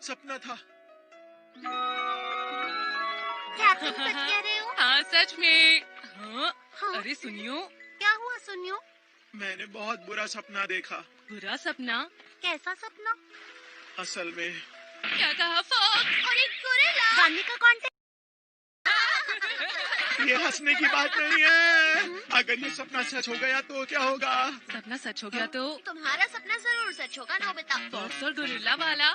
सपना था। क्या तुम सच कह रहे हो? हाँ सच में। हाँ? हाँ? अरे सुनियो। क्या हुआ सुनियो? मैंने बहुत बुरा सपना देखा। बुरा सपना? कैसा सपना? असल में क्या कहा फॉक्स? और एक गोरिल्ला। गाने का कॉन्टेस्ट। ये हंसने की बात नहीं है। अगर ये सपना सच हो गया तो क्या होगा? सपना सच हो गया तो? तुम्हारा सपना जरूर सच होगा नोबिता। फॉक्स और गोरिल्ला वाला।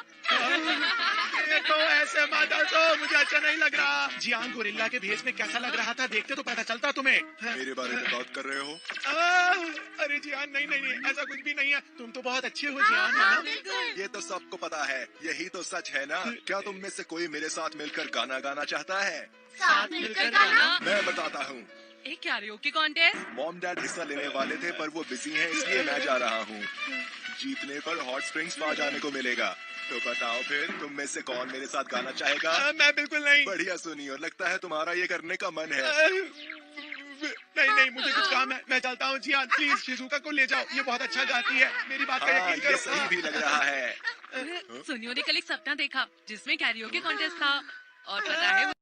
ये तो ऐसे मत हंसो, मुझे अच्छा नहीं लग रहा। जियान गोरिल्ला के भेष में कैसा लग रहा था देखते तो पता चलता तुम्हें। मेरे बारे में बात कर रहे हो? अरे जियान नहीं नहीं नहीं, ऐसा कुछ भी नहीं है। तुम तो बहुत अच्छे हो हाँ, जियान, है हाँ, ना? बिल्कुल। ये तो सबको पता है, यही तो सच है ना? क्या तुम में से कोई मेरे साथ मिलकर गाना गाना चाहता है? साथ मिलकर गाना। मैं बताता हूँ। एक कैरियोके कॉन्टेस्ट? मॉम डैड हिस्सा लेने वाले थे पर वो बिजी हैं, इसलिए मैं जा रहा हूँ। जीतने पर हॉट स्प्रिंग्स स्पा जाने को मिलेगा। तो बताओ फिर तुम में से कौन मेरे साथ गाना चाहेगा? मैं बिल्कुल नहीं। बढ़िया सुनियो, लगता है तुम्हारा ये करने का मन है। नहीं नहीं, मुझे कुछ काम है, मैं चलता हूँ। जियान प्लीज शिजुका को ले जाओ, ये बहुत अच्छा गाती है। मेरी बात का हाँ, यकीन ये करो। सही भी लग रहा है। सुनियो ने कल एक सपना देखा जिसमें कैरियोके कॉन्टेस्ट था और पता है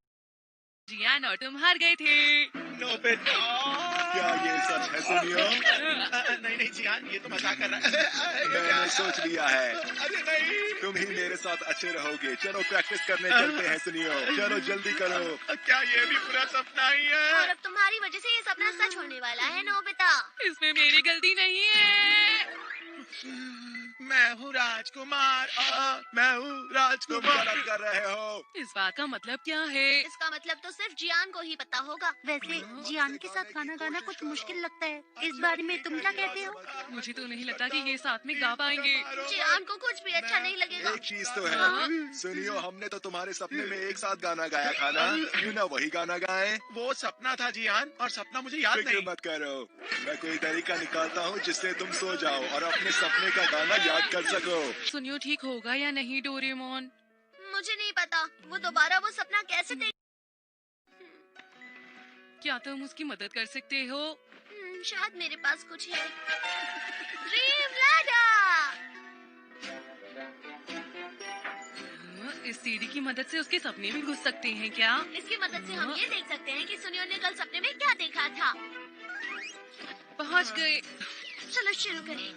जियान और तुम हार गए थे। नोबिता। क्या ये सच है सुनियो? नहीं नहीं जियान, ये तो मजाक कर रहा है। मैंने सोच लिया है, अरे नहीं। तुम ही मेरे साथ अच्छे रहोगे। चलो प्रैक्टिस करने चलते हैं सुनियो, चलो जल्दी करो। क्या ये भी पूरा सपना ही है? और अब तुम्हारी वजह से ये सपना सच होने वाला है नोबिता। इसमें मेरी गलती नहीं है। मैं हूँ राजकुमार, मैं हूँ तुम राजकुमार। गलत कर रहे हो। इस बात का मतलब क्या है? इसका मतलब तो सिर्फ जियान को ही पता होगा। वैसे जियान के साथ गाना गाना कुछ मुश्किल लगता है। इस बारे में तुम क्या कहते हो? मुझे तो नहीं लगता कि ये साथ में गा पाएंगे। जियान को कुछ भी अच्छा नहीं लगेगा। एक चीज तो है सुनियो, हमने तो तुम्हारे सपने में एक साथ गाना गाया था ना? क्यों ना वही गाना गाएं? वो सपना था जियान, और सपना मुझे याद फिक्र नहीं। मत करो, मैं कोई तरीका निकालता हूँ जिससे तुम सो जाओ और अपने सपने का गाना याद कर सको। सुनियो ठीक होगा या नहीं डोरेमोन? मुझे नहीं पता वो दोबारा वो सपना कैसे देख। क्या तुम उसकी मदद कर सकते हो? शायद मेरे पास कुछ है। Dream ladder. इस सीढ़ी की मदद से उसके सपने में घुस सकते हैं क्या? इसकी मदद से हम ये देख सकते हैं कि सुनियो ने कल सपने में क्या देखा था। पहुंच गए। चलो शुरू करें।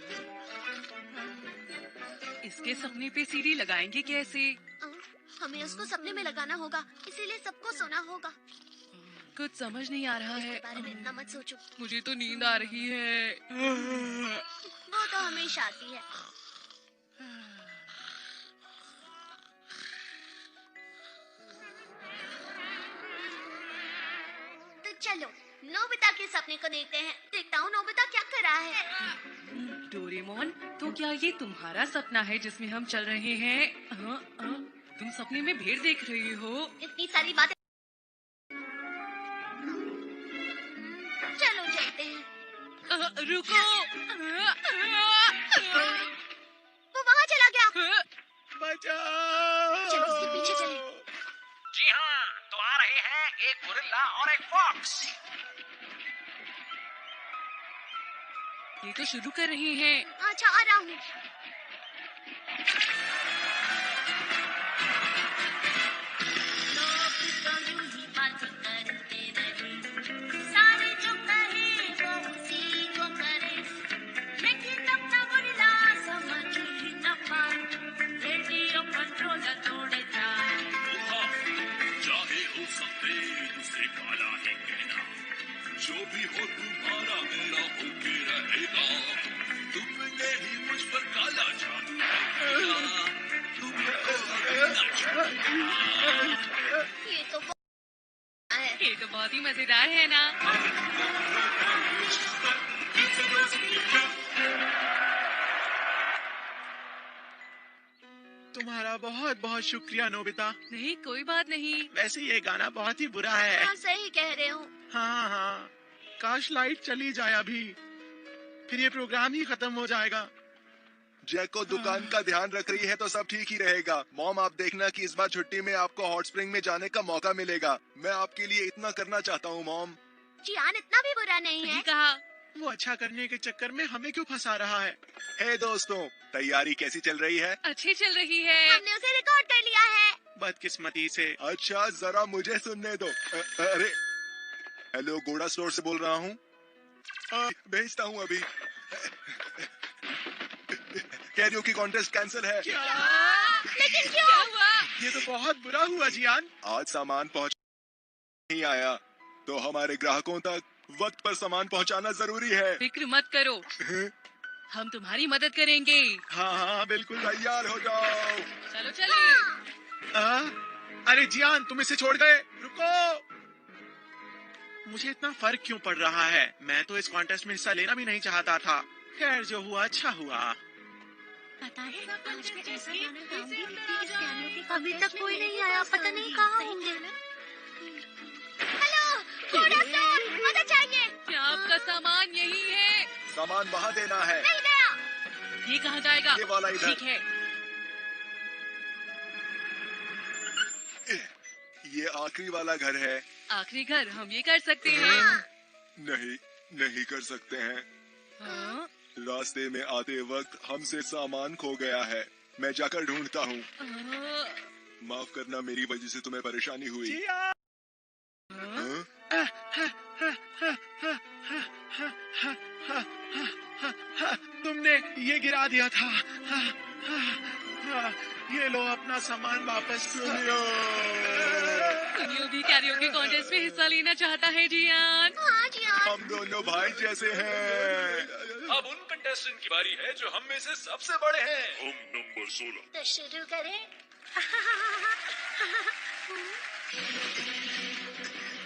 इसके सपने पे सीढ़ी लगाएंगे कैसे? हमें उसको सपने में लगाना होगा, इसीलिए सबको सोना होगा। कुछ समझ नहीं आ रहा है। इसके बारे में इतना मत सोचो। मुझे तो नींद आ रही है। वो तो हमेशा आती है। तो चलो नोबिता के सपने को देखते हैं। देखता हूँ नोबिता क्या कर रहा है। डोरेमोन, तो क्या ये तुम्हारा सपना है जिसमें हम चल रहे हैं? तुम सपने में भेड़ देख रही हो? इतनी सारी बातें। चलो चलते हैं। रुको। वो वहाँ चला गया। बचाओ। चलो इसके पीछे चले। जी हाँ, तो आ रहे हैं एक गोरिल्ला और एक फॉक्स। ये तो शुरू कर रहे हैं। अच्छा आ रहा हूँ। चाहे हो सफेद उसे काला ही कहना, जो भी हो तुम्हारा मेरा होके रहेगा। तुमने ही मुझ पर काला जादू किया, तुमको करना चाहिए। ये तो है। ये तो बहुत ही मजेदार है ना? तुम्हारा बहुत बहुत शुक्रिया नोबिता। नहीं कोई बात नहीं। वैसे ये गाना बहुत ही बुरा है। हाँ सही कह रहे हो। हाँ हाँ, काश लाइट चली जाए अभी, फिर ये प्रोग्राम ही खत्म हो जाएगा। जैको दुकान का ध्यान रख रही है तो सब ठीक ही रहेगा। मॉम आप देखना कि इस बार छुट्टी में आपको हॉट स्प्रिंग में जाने का मौका मिलेगा। मैं आपके लिए इतना करना चाहता हूँ मॉम। जियान इतना भी बुरा नहीं सही है। कहा। वो अच्छा करने के चक्कर में हमें क्यों फंसा रहा है? हे दोस्तों, तैयारी कैसी चल रही है? अच्छी चल रही है। हमने उसे रिकॉर्ड कर लिया है। बदकिस्मती से। अच्छा, जरा मुझे सुनने दो। अरे, हेलो, गोड़ा स्टोर से बोल रहा हूँ। भेजता हूँ अभी। कैरियोकी कॉन्टेस्ट कैंसिल है। क्या? लेकिन क्या हुआ? ये तो बहुत बुरा हुआ जियान। आज सामान पहुँच नहीं आया, तो हमारे ग्राहकों तक वक्त पर सामान पहुँचाना जरूरी है। फिक्र मत करो, हम तुम्हारी मदद करेंगे। हाँ हाँ बिल्कुल। तैयार हो जाओ। चलो चले। अरे जियान, तुम इसे छोड़ गए। रुको। मुझे इतना फर्क क्यों पड़ रहा है? मैं तो इस कॉन्टेस्ट में हिस्सा लेना भी नहीं चाहता था। खैर, जो हुआ अच्छा हुआ। पता है आज मैं ऐसा गाना गाऊंगी कि इस गाने के अभी तक कोई नहीं आया, पता नहीं कहाँ होंगे। हेलो, घोड़ा स्टोर, मदद चाहिए। क्या आपका सामान यही है? सामान वहाँ देना है। नहीं गया। ये कहाँ जाएगा? ये वाला इधर। ठीक है। ये आखिरी वाला घर है। आखिरी घर हम ये कर सकते हैं। नहीं, नहीं कर सकते हैं। हाँ? रास्ते में आते वक्त हमसे सामान खो गया है। मैं जाकर ढूंढता हूँ। माफ करना, मेरी वजह से तुम्हें परेशानी हुई। जियान! हाँ? तुमने ये गिरा दिया था। ये लो अपना सामान वापस। सुनियो, सुनियो भी कैरियोकी कॉन्टेस्ट में हिस्सा लेना चाहता है जियान। हाँ जियान। हम दोनों भाई जैसे हैं। अब उन कंटेस्टेंट की बारी है जो हम में से सबसे बड़े हैं। हम नंबर 16। तो शुरू करें।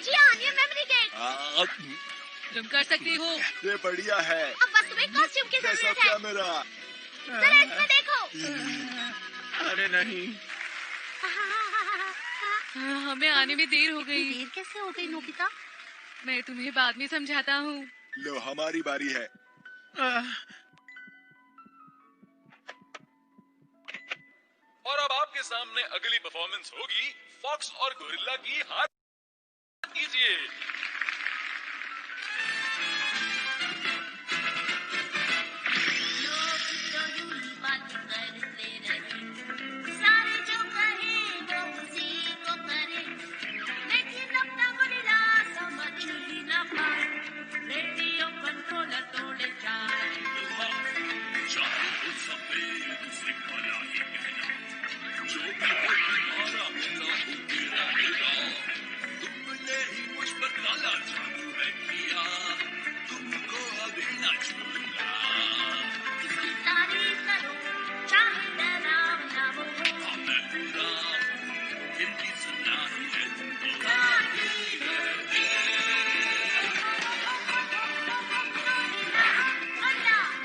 जियान, ये मेमोरी गेट। तुम कर सकते हो। ये बढ़िया है। अब बस तुम्हें कॉस्ट्यूम की कैसा जरूरत है। क्या मेरा? जरा इसमें देखो। अरे नहीं। हमें आने में देर हो गई। देर कैसे हो गई नोबिता? मैं तुम्हें बाद में समझाता हूँ। लो, हमारी बारी है। और अब आपके सामने अगली परफॉर्मेंस होगी फॉक्स और गोरिल्ला की। हाथ कीजिए। सारे जो कहे वो उसी को करे, लेकिन अपना गोरिल्ला समझ ही ना पाए। रेडियो कंट्रोलर तोड़े जाए। चाहे हो सफेद उसे काला ही कहना, जो भी हो तुम्हारा मेरा होके रहेगा। तुमने ही मुझ पर काला जादू है किया, तुमको अभी न छोड़ूंगा। इसकी तारीफ करो, चाहे डरावना वो हो। हाँ, मैं पूरा हिंदी सुनना ही है तुमको।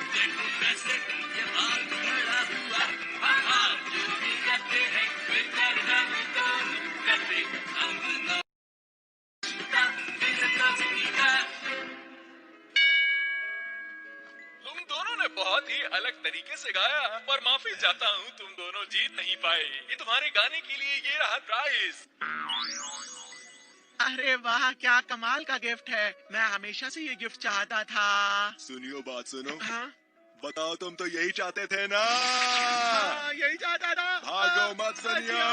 देखो कैसे ये हाथ खड़ा हुआ। हाँ हाँ, जो भी करते हैं बेकार हम तो करते। हम लोग तुम दोनों ने बहुत ही अलग तरीके से गाया, पर माफी चाहता हूँ, तुम दोनों जीत नहीं पाए। ये तुम्हारे गाने के लिए ये रहा प्राइज। अरे वाह, क्या कमाल का गिफ्ट है। मैं हमेशा से ये गिफ्ट चाहता था। सुनियो, बात सुनो। हाँ? बताओ, तुम तो यही चाहते थे ना? हाँ, यही चाहता था। भागो मत सुनियो।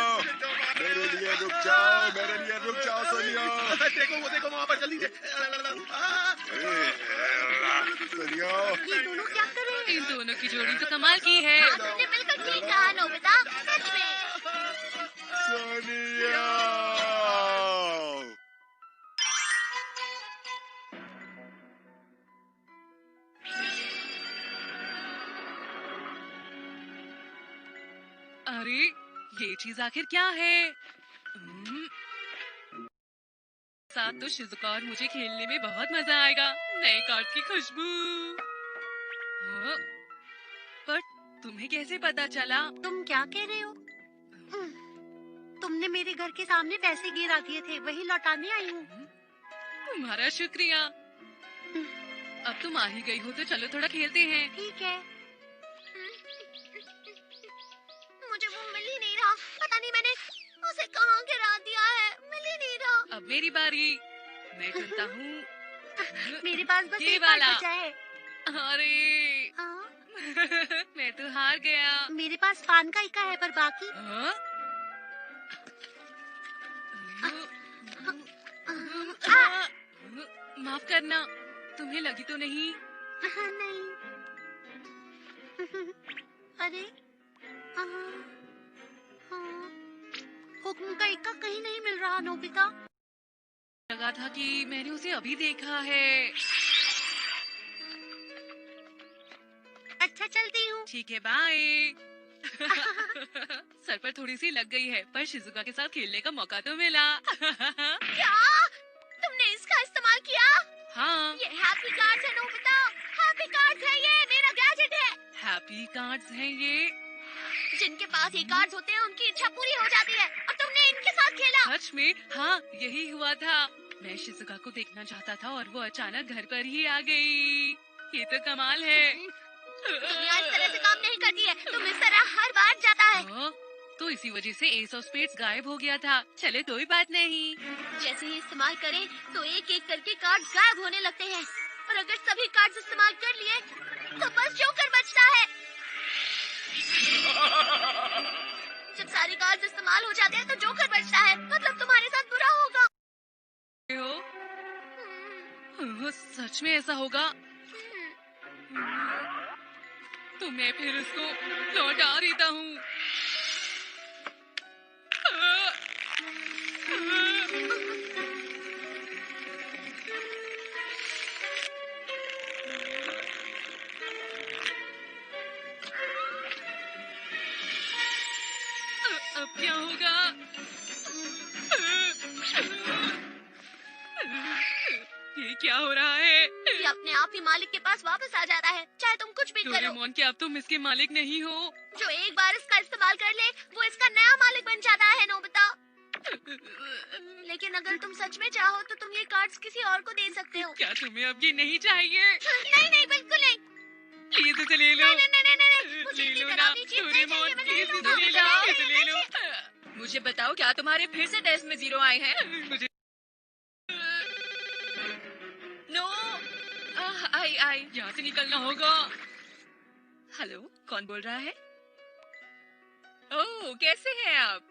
मेरे लिए रुक जाओ, मेरे लिए रुक जाओ सुनियो। देखो वो, देखो वहाँ पर, जल्दी से। सुनियो, ये दोनों क्या कर रहे हैं? इन दोनों की जोड़ी तो कमाल की है। हाँ, तुमने बिल्कुल ठीक कहा नोबिता, सच में। सुनियो। अरे ये चीज आखिर क्या है? साथ तो शिजुका और मुझे खेलने में बहुत मजा आएगा। नए कार्ड की खुशबू। हाँ? पर तुम्हें कैसे पता चला? तुम क्या कह रहे हो? तुमने मेरे घर के सामने पैसे गिरा दिए थे, वही लौटाने आई हूँ। तुम्हारा शुक्रिया। अब तुम आ ही गई हो तो चलो थोड़ा खेलते हैं। ठीक है। मुझे वो मिल ही नहीं रहा, पता नहीं मैंने उसे कहाँ गिरा दिया है, मिल ही नहीं रहा। अब मेरी बारी। मैं चलता हूँ। मेरे पास बस ये एक कार्ड वाला। बचा है। अरे हाँ, मैं तो हार गया। मेरे पास पान का इक्का है पर बाकी। हाँ? माफ करना, तुम्हें लगी तो नहीं? नहीं। अरे हाँ, हाँ। हुक्म का इक्का कहीं नहीं मिल रहा नोबिता। लगा था कि मैंने उसे अभी देखा है। अच्छा चलती हूँ। ठीक है, बाय। सर पर थोड़ी सी लग गई है, पर शिजुका के साथ खेलने का मौका तो मिला। क्या तुमने इसका इस्तेमाल किया? हाँ, ये हैप्पी कार्ड्स है नोबिता। हैप्पी कार्ड्स है, ये मेरा गैजेट है। हैप्पी कार्ड्स हैं ये। जिनके पास ये कार्ड्स होते हैं उनकी इच्छा पूरी हो जाती है, और तुमने इनके साथ खेला। सच में? हाँ, यही हुआ था। मैं शिजुका को देखना चाहता था और वो अचानक घर पर ही आ गई। ये तो कमाल है। दुनिया इस तरह से काम नहीं करती है, तुम इस तरह हर बार जाता है। हाँ, तो इसी वजह से एस ऑफ स्पेड्स गायब हो गया था। चले, कोई बात नहीं। जैसे ही इस्तेमाल करें तो एक एक करके कार्ड गायब होने लगते हैं, और अगर सभी कार्ड इस्तेमाल कर लिए तो बस जोकर बचता है। जब सारे कार्ड इस्तेमाल हो जाते हैं तो जोकर बचता है, मतलब तुम्हारे साथ बुरा होगा। सच में ऐसा होगा? तो मैं फिर उसको लौटा देता हूँ। अब क्या होगा? ये क्या हो रहा है? ये अपने आप ही मालिक के पास वापस आ जाता है, चाहे तुम कुछ भी करो। डोरेमोन, क्या अब तुम इसके मालिक नहीं हो? जो एक बार इसका इस्तेमाल कर ले वो इसका नया मालिक बन जाता है नोबिता। लेकिन अगर तुम सच में चाहो तो तुम ये कार्ड्स किसी और को दे सकते हो। क्या तुम्हें अब ये नहीं चाहिए? नहीं नहीं, बिल्कुल नहीं। प्लीज इसे ले लो। नहीं नहीं नहीं नहीं, नहीं। मुझे ले इतनी लो ना, डरावनी चीज़ नहीं डोरेमोन, चाहिए, मैं नहीं प्लीज लूंगा। इसे ले लो, नहीं, इसे नहीं, ले लो। नहीं। मुझे बताओ, क्या तुम्हारे फिर से टेस्ट में 0 आए हैं? मुझे नो, आई यहाँ से निकलना होगा। हेलो, कौन बोल रहा है? ओह, कैसे हैं आप?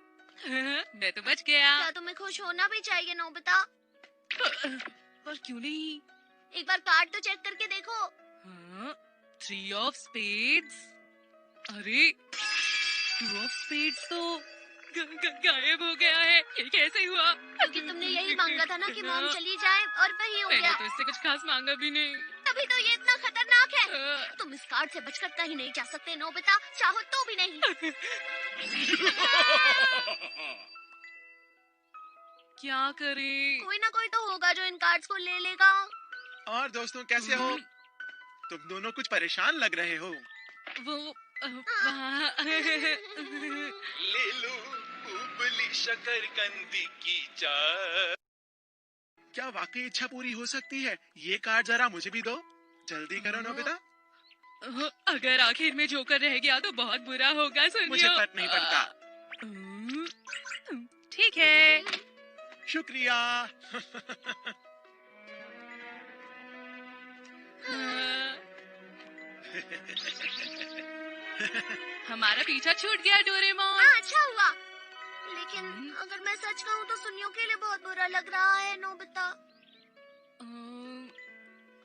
मैं तो बच गया। क्या तुम्हें खुश होना भी चाहिए नोबिता? पर क्यों नहीं? एक बार कार्ड तो चेक करके देखो। हाँ, 3 ऑफ स्पेड्स। अरे, 2 ऑफ स्पेड्स तो गायब हो गया है। ये कैसे हुआ? क्योंकि तुमने यही मांगा था ना कि मॉम चली जाए, और वही हो मैंने गया। तो इससे कुछ खास मांगा भी नहीं। तभी तो ये इतना खतरनाक है। तुम इस कार्ड से बचकर कहीं नहीं जा सकते नोबिता, चाहो तो भी नहीं। क्या करें? कोई ना कोई तो होगा जो इन कार्ड्स को ले लेगा। और दोस्तों कैसे हो? तुम दोनों कुछ परेशान लग रहे हो। वो वहाँ ले लो उबली शकरकंदी की चाय। क्या वाकई इच्छा पूरी हो सकती है? ये कार्ड जरा मुझे भी दो। जल्दी करो नोबिता। अगर आखिर में जोकर रह गया तो बहुत बुरा होगा। सुनियो, मुझे फर्क नहीं पड़ता। ठीक है। शुक्रिया। हमारा पीछा छूट गया डोरेमोन। हाँ, अच्छा हुआ। लेकिन अगर मैं सच कहूँ तो सुनियो के लिए बहुत बुरा लग रहा है नोबिता।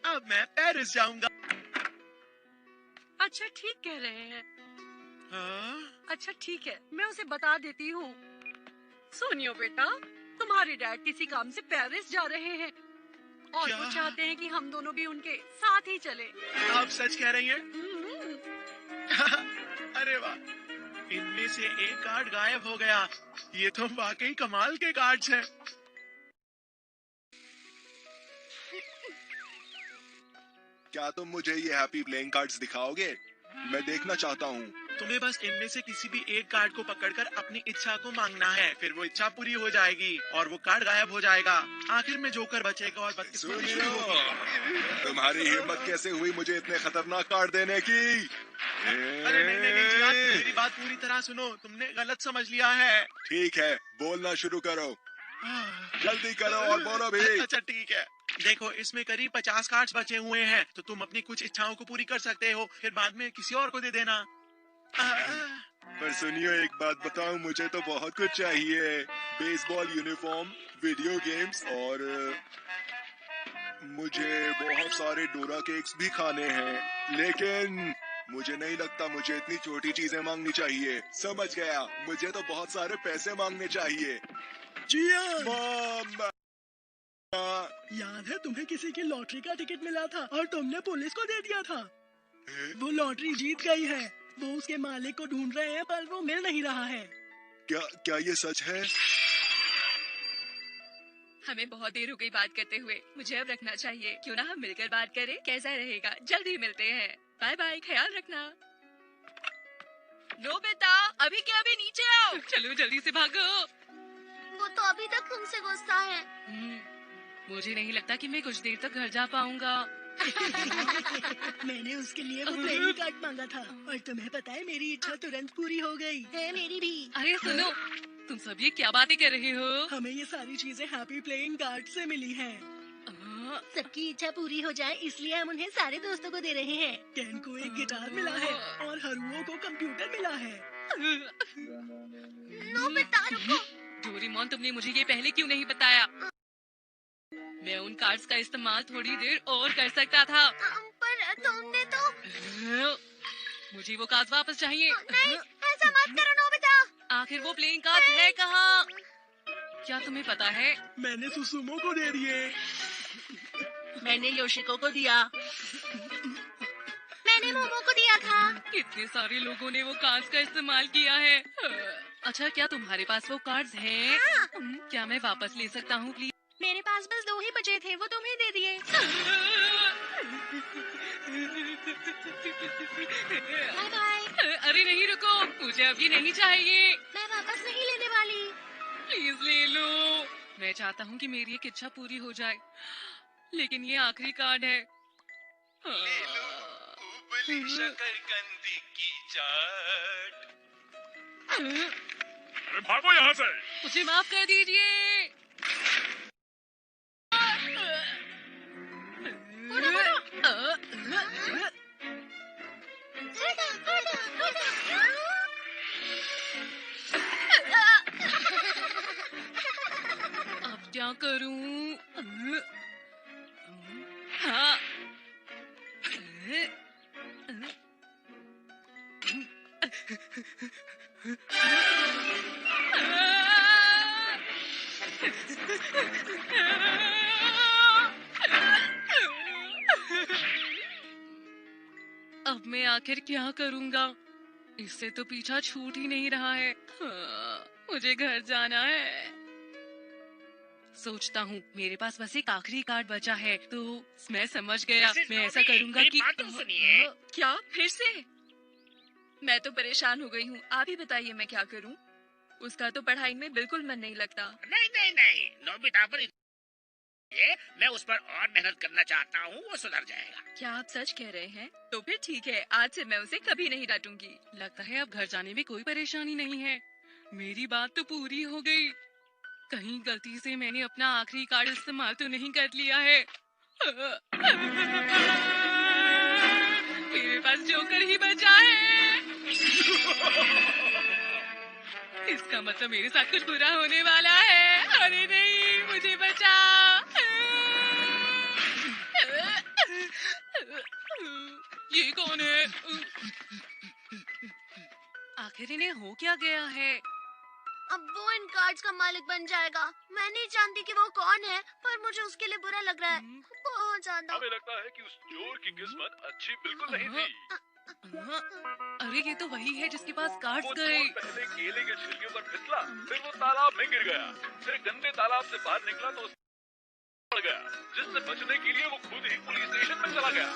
अब मैं पेरिस जाऊंगा। अच्छा ठीक कह रहे हैं। हाँ? अच्छा ठीक है, मैं उसे बता देती हूँ। सुनियो बेटा, तुम्हारे डैड किसी काम से पेरिस जा रहे हैं और क्या? वो चाहते हैं कि हम दोनों भी उनके साथ ही चले। आप सच कह रही हैं? अरे वाह, इनमें से एक कार्ड गायब हो गया। ये तो वाकई कमाल के कार्ड्स हैं। क्या तुम मुझे ये हैप्पी प्लेइंग कार्ड्स दिखाओगे? मैं देखना चाहता हूँ। तुम्हें बस इनमें से किसी भी एक कार्ड को पकड़कर अपनी इच्छा को मांगना है, फिर वो इच्छा पूरी हो जाएगी और वो कार्ड गायब हो जाएगा। आखिर में जोकर बचेगा और बदकिस्मती शुरू सुनियो, होगी। तुम्हारी हिम्मत कैसे हुई मुझे इतने खतरनाक कार्ड देने की? अरे नहीं नहीं नहीं जियान, मेरी बात पूरी तरह सुनो। तुमने गलत समझ लिया है। ठीक है, बोलना शुरू करो। जल्दी करो और बोलो भी। अच्छा ठीक है। देखो, इसमें करीब 50 कार्ड्स बचे हुए हैं, तो तुम अपनी कुछ इच्छाओं को पूरी कर सकते हो, फिर बाद में किसी और को दे देना। पर सुनियो, एक बात बताऊं, मुझे तो बहुत कुछ चाहिए। बेसबॉल यूनिफॉर्म, वीडियो गेम्स और मुझे बहुत सारे डोरा केक्स भी खाने हैं। लेकिन मुझे नहीं लगता मुझे इतनी छोटी चीजें मांगनी चाहिए। समझ गया, मुझे तो बहुत सारे पैसे मांगने चाहिए। जियान, मॉम, याद है तुम्हें किसी की लॉटरी का टिकट मिला था और तुमने पुलिस को दे दिया था? वो लॉटरी जीत गई है। वो उसके मालिक को ढूंढ रहे हैं पर वो मिल नहीं रहा है। क्या ये सच है? हमें बहुत देर हो गई बात करते हुए, मुझे अब रखना चाहिए। क्यों ना हम मिलकर बात करें, कैसा रहेगा? जल्दी मिलते हैं। बाय बाय, ख्याल रखना। नोबिता, अभी के अभी नीचे आओ। चलो जल्दी से भागो। वो तो अभी तक तुमसे गुस्सा है। मुझे नहीं लगता कि मैं कुछ देर तक घर जा पाऊंगा। मैंने उसके लिए वो प्लेइंग कार्ड मांगा था और तुम्हें पता है मेरी इच्छा तुरंत पूरी हो गई है। मेरी भी। अरे सुनो, तुम सब ये क्या बातें कर रहे हो? हमें ये सारी चीजें हैप्पी प्लेइंग कार्ड से मिली हैं। सबकी इच्छा पूरी हो जाए इसलिए हम उन्हें सारे दोस्तों को दे रहे हैं। केन को एक गिटार मिला है और हरुओ को कंप्यूटर मिला है। नोबिता रुको। डोरेमोन, तुमने मुझे ये पहले क्यों नहीं बताया? मैं उन कार्ड्स का इस्तेमाल थोड़ी देर और कर सकता था। पर तुमने तो। मुझे वो कार्ड वापस चाहिए। नहीं, ऐसा मत करो नोबिता। आखिर वो प्लेइंग कार्ड है कहाँ? क्या तुम्हें पता है? मैंने सुसुमो को दे दिए। मैंने योशिको को दिया। मैंने मोमो को दिया था। कितने सारे लोगों ने वो कार्ड्स का इस्तेमाल किया है। अच्छा, क्या तुम्हारे पास वो कार्ड्स हैं? क्या मैं वापस ले सकता हूँ प्लीज? मेरे पास बस 2 ही बचे थे, वो तुम्हें दे दिए। Bye bye. अरे नहीं, रुको, मुझे अभी नहीं चाहिए। मैं वापस नहीं लेने वाली। प्लीज ले लो। मैं चाहता हूँ कि मेरी एक इच्छा पूरी हो जाए, लेकिन ये आखिरी कार्ड है। शकरकंदी की चाट। अरे भागो यहाँ से। मुझे माफ कर दीजिए। अब क्या करूं? हाँ। अब मैं आखिर क्या करूंगा? इससे तो पीछा छूट ही नहीं रहा है। मुझे घर जाना है। सोचता हूँ मेरे पास बस एक आखिरी कार्ड बचा है, तो मैं समझ गया। मैं ऐसा करूँगा कि क्या फिर से? मैं तो परेशान हो गई हूँ। आप ही बताइए मैं क्या करूँ? उसका तो पढ़ाई में बिल्कुल मन नहीं लगता। नहीं, नोबिता पर मैं उस पर और मेहनत करना चाहता हूँ, वो सुधर जाएगा। क्या आप सच कह रहे हैं? तो फिर ठीक है, आज से मैं उसे कभी नहीं डांटूंगी। लगता है अब घर जाने में कोई परेशानी नहीं है। मेरी बात तो पूरी हो गई। कहीं गलती से मैंने अपना आखिरी कार्ड इस्तेमाल तो नहीं कर लिया है। मेरे पास जोकर ही बचा है। इसका मतलब मेरे साथ कुछ बुरा होने वाला है। अरे नहीं, मुझे बचा। ये कौन है? आखिर इन्हें हो क्या गया है? अब वो इन कार्ड्स का मालिक बन जाएगा। मैं नहीं जानती कि वो कौन है, पर मुझे उसके लिए बुरा लग रहा है, बहुत ज्यादा। हमें लगता है कि उस चोर की किस्मत अच्छी बिल्कुल नहीं थी। अरे ये तो वही है जिसके पास कार्ड्स वो गए। चोर पहले केले के छिलके पर फिसला, फिर वो तालाब में गिर गया, फिर गंदे तालाब से बाहर निकला तो पड़ गया, जिससे बचने के लिए वो खुद ही पुलिस स्टेशन में चला गया।